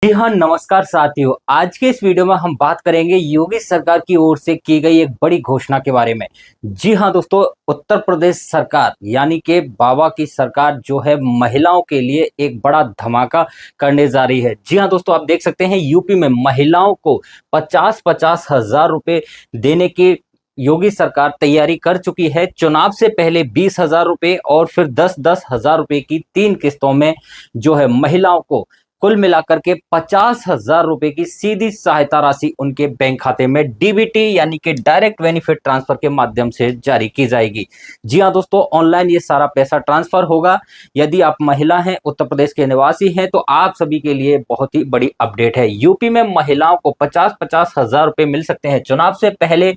जी हाँ, नमस्कार साथियों। आज के इस वीडियो में हम बात करेंगे योगी सरकार की ओर से की गई एक बड़ी घोषणा के बारे में। जी हाँ दोस्तों, उत्तर प्रदेश सरकार यानी कि बाबा की सरकार जो है महिलाओं के लिए एक बड़ा धमाका करने जा रही है। जी हाँ दोस्तों, आप देख सकते हैं यूपी में महिलाओं को 50-50 हजार रुपए देने की योगी सरकार तैयारी कर चुकी है। चुनाव से पहले 20,000 रुपए और फिर 10-10 हजार रुपए की 3 किस्तों में जो है महिलाओं को कुल मिलाकर के 50,000 रुपए की सीधी सहायता राशि उनके बैंक खाते में डीबीटी यानी कि डायरेक्ट बेनिफिट ट्रांसफर के माध्यम से जारी की जाएगी। जी हाँ दोस्तों, ऑनलाइन ये सारा पैसा ट्रांसफर होगा। यदि आप महिला हैं, उत्तर प्रदेश के निवासी हैं, तो आप सभी के लिए बहुत ही बड़ी अपडेट है। यूपी में महिलाओं को 50-50 हजार रुपए मिल सकते हैं। चुनाव से पहले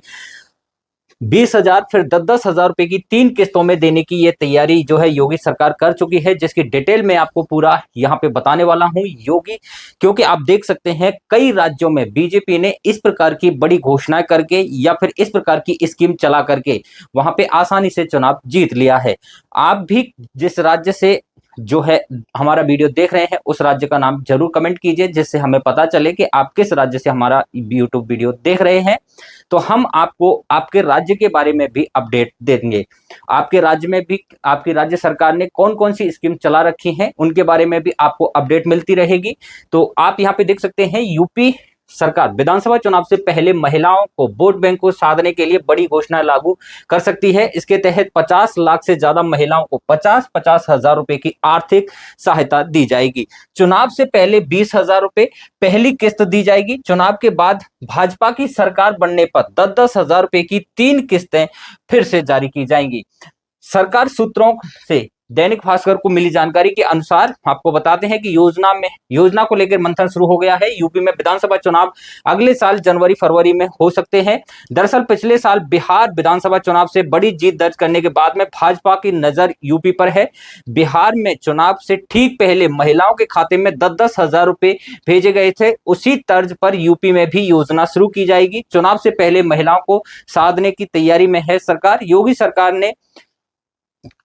20,000 फिर 10-10 हजार रुपए की 3 किस्तों में देने की ये तैयारी जो है योगी सरकार कर चुकी है, जिसकी डिटेल में आपको पूरा यहाँ पे बताने वाला हूँ योगी। क्योंकि आप देख सकते हैं कई राज्यों में बीजेपी ने इस प्रकार की बड़ी घोषणाएं करके या फिर इस प्रकार की स्कीम चला करके वहां पे आसानी से चुनाव जीत लिया है। आप भी जिस राज्य से जो है हमारा वीडियो देख रहे हैं उस राज्य का नाम जरूर कमेंट कीजिए, जिससे हमें पता चले कि आप किस राज्य से हमारा यूट्यूब वीडियो देख रहे हैं। तो हम आपको आपके राज्य के बारे में भी अपडेट देंगे। आपके राज्य में भी आपकी राज्य सरकार ने कौन कौन सी स्कीम चला रखी हैं उनके बारे में भी आपको अपडेट मिलती रहेगी। तो आप यहाँ पे देख सकते हैं यूपी सरकार विधानसभा चुनाव से पहले महिलाओं को वोट बैंक को साधने के लिए बड़ी घोषणा लागू कर सकती है। इसके तहत 50 लाख से ज्यादा महिलाओं को 50-50 हजार रुपए की आर्थिक सहायता दी जाएगी। चुनाव से पहले 20,000 रुपए पहली किस्त दी जाएगी। चुनाव के बाद भाजपा की सरकार बनने पर 10-10 हजार रुपए की 3 किस्तें फिर से जारी की जाएंगी। सरकार सूत्रों से दैनिक भास्कर को मिली जानकारी के अनुसार आपको बताते हैं कि योजना को लेकर मंथन शुरू हो गया है। यूपी में विधानसभा चुनाव अगले साल जनवरी फरवरी में हो सकते हैं। दरअसल पिछले साल बिहार विधानसभा चुनाव से बड़ी जीत दर्ज करने के बाद में भाजपा की नजर यूपी पर है। बिहार में चुनाव से ठीक पहले महिलाओं के खाते में 10-10 हजार रुपए भेजे गए थे। उसी तर्ज पर यूपी में भी योजना शुरू की जाएगी। चुनाव से पहले महिलाओं को साधने की तैयारी में है सरकार। योगी सरकार ने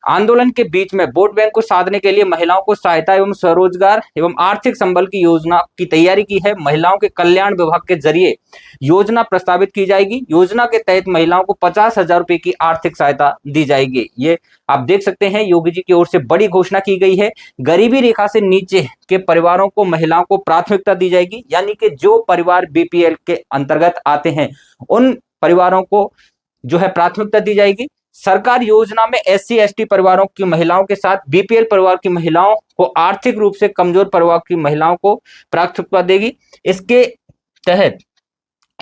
आंदोलन के बीच में वोट बैंक को साधने के लिए महिलाओं को सहायता एवं स्वरोजगार एवं आर्थिक संबल की योजना की तैयारी की है। महिलाओं के कल्याण विभाग के जरिए योजना प्रस्तावित की जाएगी। योजना के तहत महिलाओं को 50,000 रुपए की आर्थिक सहायता दी जाएगी। ये आप देख सकते हैं योगी जी की ओर से बड़ी घोषणा की गई है। गरीबी रेखा से नीचे के परिवारों को महिलाओं को प्राथमिकता दी जाएगी, यानी कि जो परिवार बीपीएल के अंतर्गत आते हैं उन परिवारों को जो है प्राथमिकता दी जाएगी। सरकार योजना में एससी एसटी परिवारों की महिलाओं के साथ बीपीएल परिवार की महिलाओं को आर्थिक रूप से कमजोर परिवार की महिलाओं को प्राथमिकता देगी। इसके तहत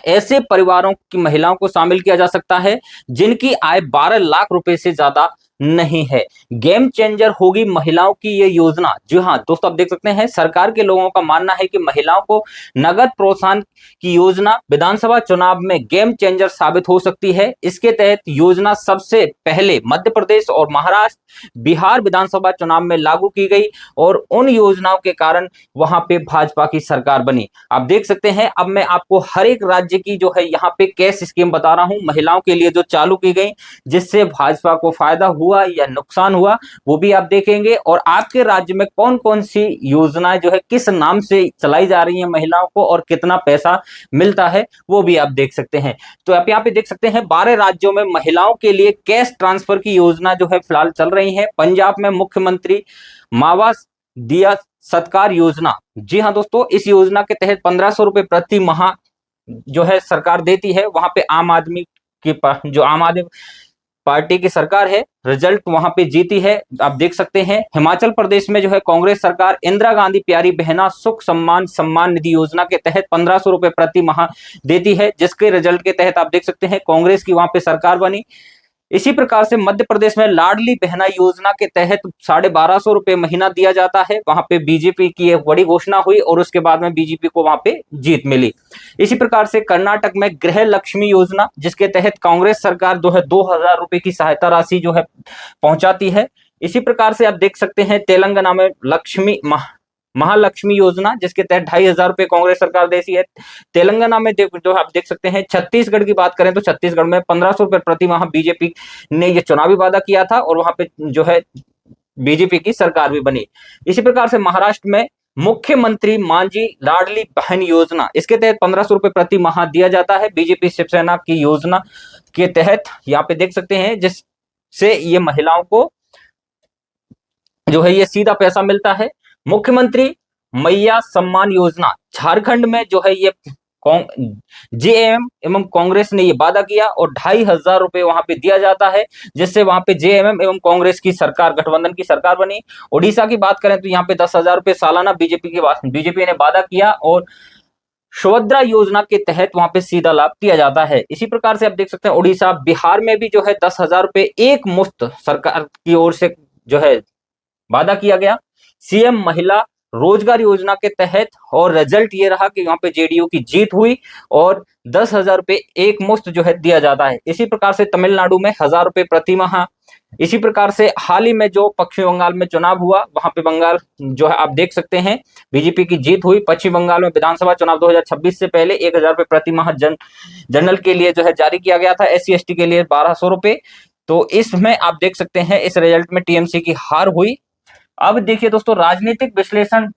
ऐसे परिवारों की महिलाओं को शामिल किया जा सकता है जिनकी आय 12 लाख रुपए से ज्यादा नहीं है। गेम चेंजर होगी महिलाओं की ये योजना। जी हाँ दोस्तों, आप देख सकते हैं सरकार के लोगों का मानना है कि महिलाओं को नगद प्रोत्साहन की योजना विधानसभा चुनाव में गेम चेंजर साबित हो सकती है। इसके तहत योजना सबसे पहले मध्य प्रदेश और महाराष्ट्र बिहार विधानसभा चुनाव में लागू की गई और उन योजनाओं के कारण वहां पे भाजपा की सरकार बनी। आप देख सकते हैं अब मैं आपको हर एक राज्य की जो है यहाँ पे कैश स्कीम बता रहा हूं महिलाओं के लिए जो चालू की गई, जिससे भाजपा को फायदा हुआ या नुकसान हुआ वो भी आप देखेंगे। और आपके राज्य में कौन कौन सी योजनाएं जो है किस नाम से चलाई जा रही है महिलाओं को और कितना पैसा मिलता है वो भी आप देख सकते हैं। तो आप यहाँ पे देख सकते हैं 12 राज्यों में महिलाओं के लिए कैश ट्रांसफर की योजना जो है फिलहाल चल रही है। पंजाब में मुख्यमंत्री मावा दिया सत्कार योजना। जी हाँ दोस्तों, इस योजना के तहत 1500 रुपए प्रति माह जो है सरकार देती है। वहां पे आम आदमी पार्टी की सरकार है, रिजल्ट वहां पे जीती है। आप देख सकते हैं हिमाचल प्रदेश में जो है कांग्रेस सरकार इंदिरा गांधी प्यारी बहना सुख सम्मान निधि योजना के तहत 1500 रुपए प्रति माह देती है, जिसके रिजल्ट के तहत आप देख सकते हैं कांग्रेस की वहां पे सरकार बनी। इसी प्रकार से मध्य प्रदेश में लाडली बहना योजना के तहत 1250 रुपए महीना दिया जाता है। वहां पे बीजेपी की एक बड़ी घोषणा हुई और उसके बाद में बीजेपी को वहां पे जीत मिली। इसी प्रकार से कर्नाटक में गृह लक्ष्मी योजना, जिसके तहत कांग्रेस सरकार जो है 2,000 रुपए की सहायता राशि जो है पहुंचाती है। इसी प्रकार से आप देख सकते हैं तेलंगाना में महालक्ष्मी योजना, जिसके तहत 2,500 रुपए कांग्रेस सरकार देती है। तेलंगाना में जो आप देख सकते हैं। छत्तीसगढ़ की बात करें तो छत्तीसगढ़ में 1500 रुपए प्रति माह बीजेपी ने यह चुनावी वादा किया था और वहां पे जो है बीजेपी की सरकार भी बनी। इसी प्रकार से महाराष्ट्र में मुख्यमंत्री मांझी लाडली बहन योजना, इसके तहत 1500 रुपए प्रति माह दिया जाता है। बीजेपी शिवसेना की योजना के तहत यहाँ पे देख सकते हैं, जिससे ये महिलाओं को जो है ये सीधा पैसा मिलता है। मुख्यमंत्री मैया सम्मान योजना, झारखंड में जो है ये जेएमएम एवं कांग्रेस ने ये वादा किया और 2500 रुपए वहां पे दिया जाता है, जिससे वहां पे जेएमएम एवं कांग्रेस की सरकार, गठबंधन की सरकार बनी। ओडिशा की बात करें तो यहाँ पे 10,000 रुपए सालाना बीजेपी ने वादा किया और सुभद्रा योजना के तहत वहां पे सीधा लाभ दिया जाता है। इसी प्रकार से आप देख सकते हैं ओडिशा, बिहार में भी जो है 10,000 रुपए एक मुश्त सरकार की ओर से जो है वादा किया गया सीएम महिला रोजगार योजना के तहत, और रिजल्ट ये रहा कि यहाँ पे जेडीयू की जीत हुई और 10,000 रुपए एक मुश्त जो है दिया जाता है। इसी प्रकार से तमिलनाडु में 1,000 रुपए प्रति माह। इसी प्रकार से हाल ही में जो पश्चिम बंगाल में चुनाव हुआ, वहां पे बंगाल जो है आप देख सकते हैं बीजेपी की जीत हुई। पश्चिम बंगाल में विधानसभा चुनाव 2026 से पहले 1,000 रुपए प्रति माह जनरल के लिए जो है जारी किया गया था, SC ST के लिए 1,200 रुपए। तो इसमें आप देख सकते हैं इस रिजल्ट में टीएमसी की हार हुई। अब देखिए दोस्तों, राजनीतिक विश्लेषण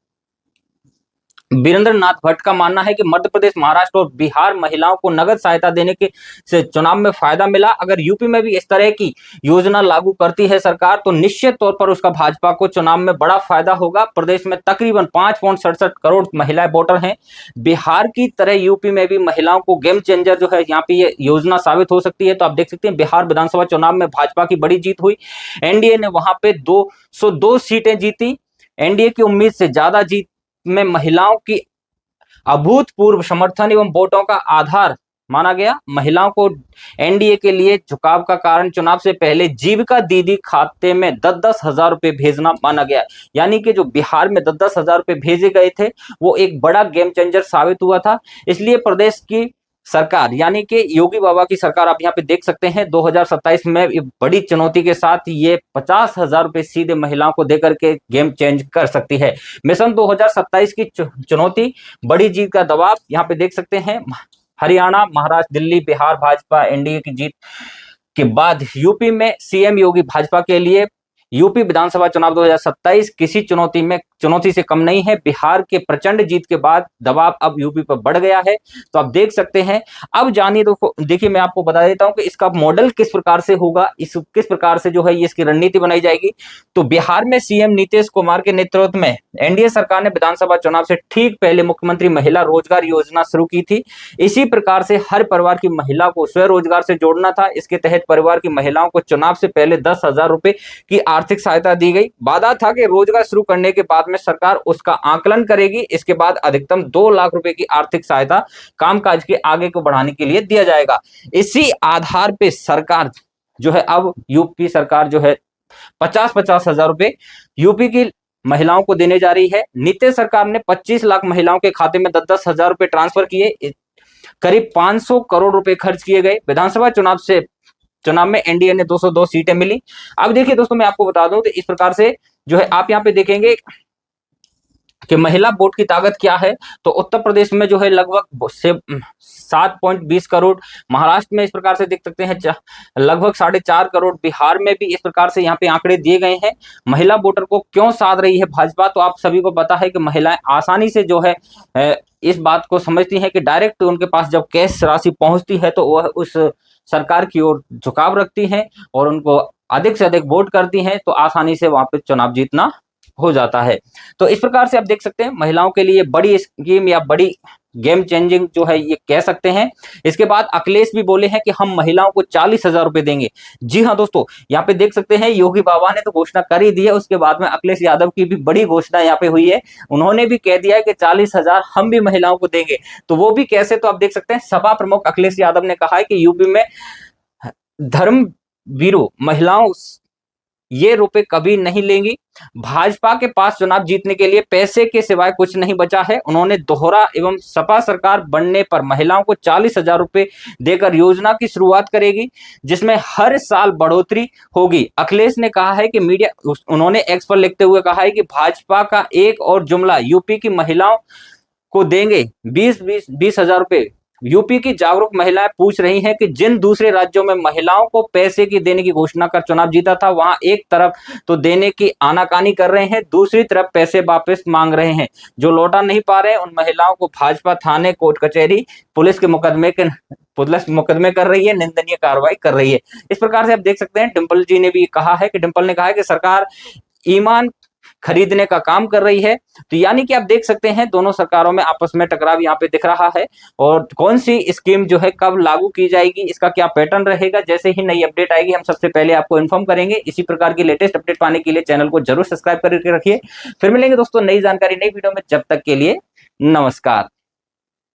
वीरेंद्र नाथ भट्ट का मानना है कि मध्य प्रदेश, महाराष्ट्र और बिहार महिलाओं को नगद सहायता देने के से चुनाव में फायदा मिला। अगर यूपी में भी इस तरह की योजना लागू करती है सरकार तो निश्चित तौर पर उसका भाजपा को चुनाव में बड़ा फायदा होगा। प्रदेश में तकरीबन 5.67 करोड़ महिलाएं वोटर हैं। बिहार की तरह यूपी में भी महिलाओं को गेम चेंजर जो है यहाँ पे ये योजना साबित हो सकती है। तो आप देख सकते हैं बिहार विधानसभा चुनाव में भाजपा की बड़ी जीत हुई। एनडीए ने वहां पे 202 सीटें जीती। एनडीए की उम्मीद से ज्यादा जीत में महिलाओं की अभूतपूर्व समर्थन एवं वोटों का आधार माना गया। महिलाओं को एनडीए के लिए झुकाव का कारण चुनाव से पहले जीविका दीदी खाते में 10-10 हजार रुपए भेजना माना गया। यानी कि जो बिहार में 10-10 हजार रुपए भेजे गए थे वो एक बड़ा गेम चेंजर साबित हुआ था। इसलिए प्रदेश की सरकार यानी कि योगी बाबा की सरकार आप यहाँ पे देख सकते हैं 2027 में बड़ी चुनौती के साथ ये 50,000 रुपए सीधे महिलाओं को देकर के गेम चेंज कर सकती है। मिशन 2027 की चुनौती, बड़ी जीत का दबाव यहाँ पे देख सकते हैं। हरियाणा, महाराष्ट्र, दिल्ली, बिहार भाजपा एनडीए की जीत के बाद यूपी में सीएम योगी भाजपा के लिए यूपी विधानसभा चुनाव 2027 किसी चुनौती से कम नहीं है। बिहार के प्रचंड जीत के बाद दबाव अब यूपी पर बढ़ गया है। तो आप देख सकते हैं। अब जानिए देखिए मैं आपको बता देता हूं कि इसका मॉडल किस प्रकार से होगा, किस प्रकार से जो है ये इसकी रणनीति बनाई जाएगी। तो बिहार में सीएम नीतीश कुमार के नेतृत्व में एनडीए सरकार ने विधानसभा चुनाव से ठीक पहले मुख्यमंत्री महिला रोजगार योजना शुरू की थी। इसी प्रकार से हर परिवार की महिला को स्वरोजगार से जोड़ना था। इसके तहत परिवार की महिलाओं को चुनाव से पहले 10,000 रुपए की आर्थिक सहायता दी गई। वादा था कि रोजगार शुरू करने के बाद में सरकार उसका आकलन करेगी। इसके बाद अधिकतम 2 लाख रुपए की आर्थिक सहायता कामकाज के आगे को बढ़ाने के लिए दिया जाएगा। इसी आधार पे सरकार जो है अब यूपी सरकार जो है 50-50 हजार रुपए यूपी की महिलाओं को देने जा रही है। नीतीश सरकार ने 25 लाख महिलाओं के खाते में 10-10 हजार रुपए ट्रांसफर किए। करीब 500 करोड़ रुपए खर्च किए गए। विधानसभा चुनाव में एनडीए ने 202 सीटें मिली। अब देखिए दोस्तों, मैं आपको बता दूं तो इस प्रकार से जो है आप यहाँ पे देखेंगे कि महिला वोट की ताकत क्या है। तो उत्तर प्रदेश में जो है लगभग 7.20 करोड़, महाराष्ट्र में इस प्रकार से देख सकते हैं लगभग 4.5 करोड़, बिहार में भी इस प्रकार से यहाँ पे आंकड़े दिए गए हैं। महिला वोटर को क्यों साध रही है भाजपा, तो आप सभी को पता है कि महिलाएं आसानी से जो है इस बात को समझती हैं कि डायरेक्ट उनके पास जब कैश राशि पहुंचती है तो वह उस सरकार की ओर झुकाव रखती हैं और उनको अधिक से अधिक वोट करती हैं, तो आसानी से वहां पे चुनाव जीतना हो जाता है। तो इस प्रकार से आप देख सकते हैं महिलाओं के लिए बड़ी स्कीम या बड़ी गेम चेंजिंग जो है ये कह सकते हैं। इसके बाद अखिलेश भी बोले हैं कि हम महिलाओं को 40,000 रुपए देंगे। जी हाँ दोस्तों, यहाँ पे देख सकते हैं योगी बाबा ने तो घोषणा कर ही दी है, उसके बाद में अखिलेश यादव की भी बड़ी घोषणा यहाँ पे हुई है। उन्होंने भी कह दिया है कि 40,000 हम भी महिलाओं को देंगे। तो वो भी कैसे, तो आप देख सकते हैं सपा प्रमुख अखिलेश यादव ने कहा है कि यूपी में धर्मवीरों महिलाओं ये रुपए कभी नहीं लेंगी। भाजपा के पास चुनाव जीतने के लिए पैसे के सिवाय कुछ नहीं बचा है। उन्होंने दोहरा एवं सपा सरकार बनने पर महिलाओं को 40,000 रुपए देकर योजना की शुरुआत करेगी, जिसमें हर साल बढ़ोतरी होगी। अखिलेश ने कहा है कि उन्होंने एक्स पर लिखते हुए कहा है कि भाजपा का एक और जुमला यूपी की महिलाओं को देंगे 20,000 रुपए यूपी की जागरूक महिलाएं पूछ रही हैं कि जिन दूसरे राज्यों में महिलाओं को पैसे की देने की घोषणा कर चुनाव जीता था, वहां एक तरफ तो देने की आनाकानी कर रहे हैं, दूसरी तरफ पैसे वापस मांग रहे हैं। जो लौटा नहीं पा रहे हैं उन महिलाओं को भाजपा थाने, कोर्ट कचहरी, पुलिस मुकदमे कर रही है, निंदनीय कार्रवाई कर रही है। इस प्रकार से आप देख सकते हैं डिंपल जी ने भी कहा है कि डिंपल ने कहा है कि सरकार ईमान खरीदने का काम कर रही है। तो यानी कि आप देख सकते हैं दोनों सरकारों में आपस में टकराव यहाँ पे दिख रहा है। और कौन सी स्कीम जो है कब लागू की जाएगी, इसका क्या पैटर्न रहेगा, जैसे ही नई अपडेट आएगी हम सबसे पहले आपको इन्फॉर्म करेंगे। इसी प्रकार की लेटेस्ट अपडेट पाने के लिए चैनल को जरूर सब्सक्राइब करके रखिए। फिर मिलेंगे दोस्तों नई जानकारी नई वीडियो में, जब तक के लिए नमस्कार।